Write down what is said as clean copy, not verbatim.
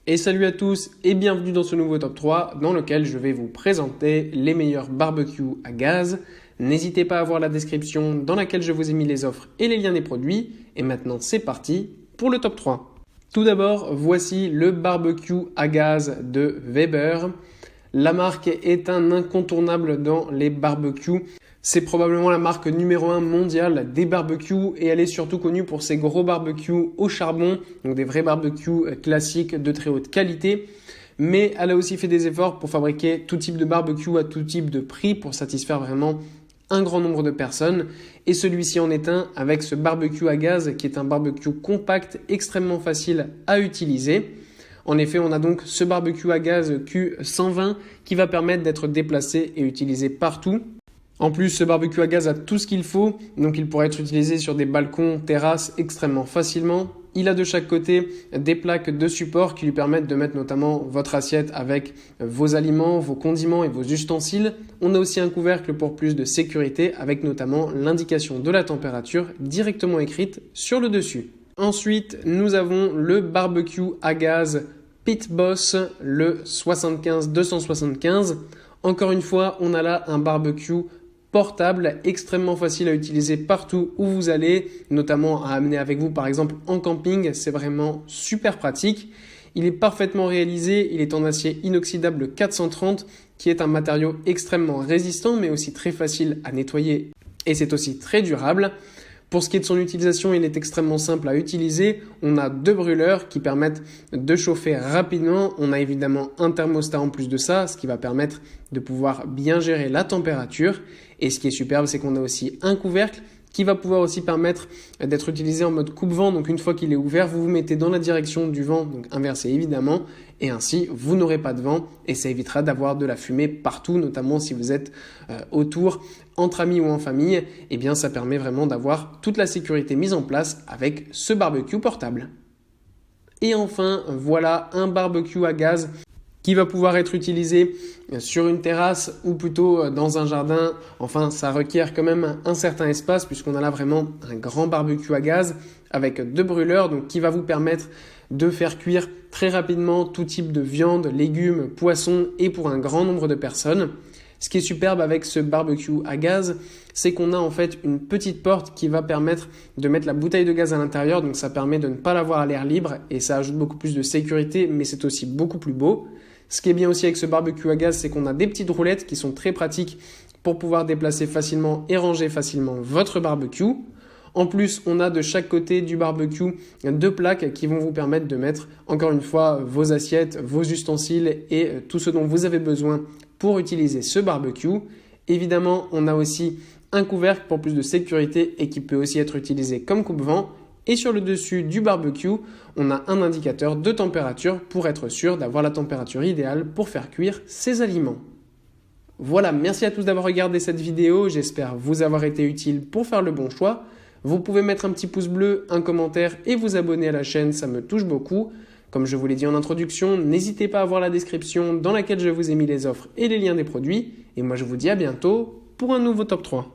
Et salut à tous et bienvenue dans ce nouveau top 3 dans lequel je vais vous présenter les meilleurs barbecues à gaz. N'hésitez pas à voir la description dans laquelle je vous ai mis les offres et les liens des produits. Et maintenant c'est parti pour le top 3. Tout d'abord, voici le barbecue à gaz de Weber. La marque est un incontournable dans les barbecues. C'est probablement la marque numéro 1 mondiale des barbecues et elle est surtout connue pour ses gros barbecues au charbon, donc des vrais barbecues classiques de très haute qualité. Mais elle a aussi fait des efforts pour fabriquer tout type de barbecue à tout type de prix pour satisfaire vraiment un grand nombre de personnes. Et celui-ci en est un avec ce barbecue à gaz qui est un barbecue compact, extrêmement facile à utiliser. En effet, on a donc ce barbecue à gaz Q120 qui va permettre d'être déplacé et utilisé partout. En plus, ce barbecue à gaz a tout ce qu'il faut, donc il pourrait être utilisé sur des balcons, terrasses extrêmement facilement. Il a de chaque côté des plaques de support qui lui permettent de mettre notamment votre assiette avec vos aliments, vos condiments et vos ustensiles. On a aussi un couvercle pour plus de sécurité avec notamment l'indication de la température directement écrite sur le dessus. Ensuite, nous avons le barbecue à gaz Pit Boss, le 75-275. Encore une fois, on a là un barbecue portable, extrêmement facile à utiliser partout où vous allez, notamment à amener avec vous par exemple en camping, c'est vraiment super pratique. Il est parfaitement réalisé, il est en acier inoxydable 430 qui est un matériau extrêmement résistant mais aussi très facile à nettoyer et c'est aussi très durable. Pour ce qui est de son utilisation, il est extrêmement simple à utiliser. On a deux brûleurs qui permettent de chauffer rapidement. On a évidemment un thermostat en plus de ça, ce qui va permettre de pouvoir bien gérer la température. Et ce qui est superbe, c'est qu'on a aussi un couvercle qui va pouvoir aussi permettre d'être utilisé en mode coupe-vent. Donc une fois qu'il est ouvert, vous vous mettez dans la direction du vent, donc inversé évidemment, et ainsi vous n'aurez pas de vent et ça évitera d'avoir de la fumée partout, notamment si vous êtes autour, entre amis ou en famille. Eh bien ça permet vraiment d'avoir toute la sécurité mise en place avec ce barbecue portable. Et enfin, voilà un barbecue à gaz qui va pouvoir être utilisé sur une terrasse ou plutôt dans un jardin. Enfin, ça requiert quand même un certain espace puisqu'on a là vraiment un grand barbecue à gaz avec deux brûleurs donc qui va vous permettre de faire cuire très rapidement tout type de viande, légumes, poissons et pour un grand nombre de personnes. Ce qui est superbe avec ce barbecue à gaz, c'est qu'on a en fait une petite porte qui va permettre de mettre la bouteille de gaz à l'intérieur. Donc ça permet de ne pas l'avoir à l'air libre et ça ajoute beaucoup plus de sécurité, mais c'est aussi beaucoup plus beau. Ce qui est bien aussi avec ce barbecue à gaz, c'est qu'on a des petites roulettes qui sont très pratiques pour pouvoir déplacer facilement et ranger facilement votre barbecue. En plus, on a de chaque côté du barbecue deux plaques qui vont vous permettre de mettre encore une fois vos assiettes, vos ustensiles et tout ce dont vous avez besoin pour utiliser ce barbecue. Évidemment, on a aussi un couvercle pour plus de sécurité et qui peut aussi être utilisé comme coupe-vent. Et sur le dessus du barbecue, on a un indicateur de température pour être sûr d'avoir la température idéale pour faire cuire ces aliments. Voilà, merci à tous d'avoir regardé cette vidéo, j'espère vous avoir été utile pour faire le bon choix. Vous pouvez mettre un petit pouce bleu, un commentaire et vous abonner à la chaîne, ça me touche beaucoup. Comme je vous l'ai dit en introduction, n'hésitez pas à voir la description dans laquelle je vous ai mis les offres et les liens des produits. Et moi je vous dis à bientôt pour un nouveau top 3.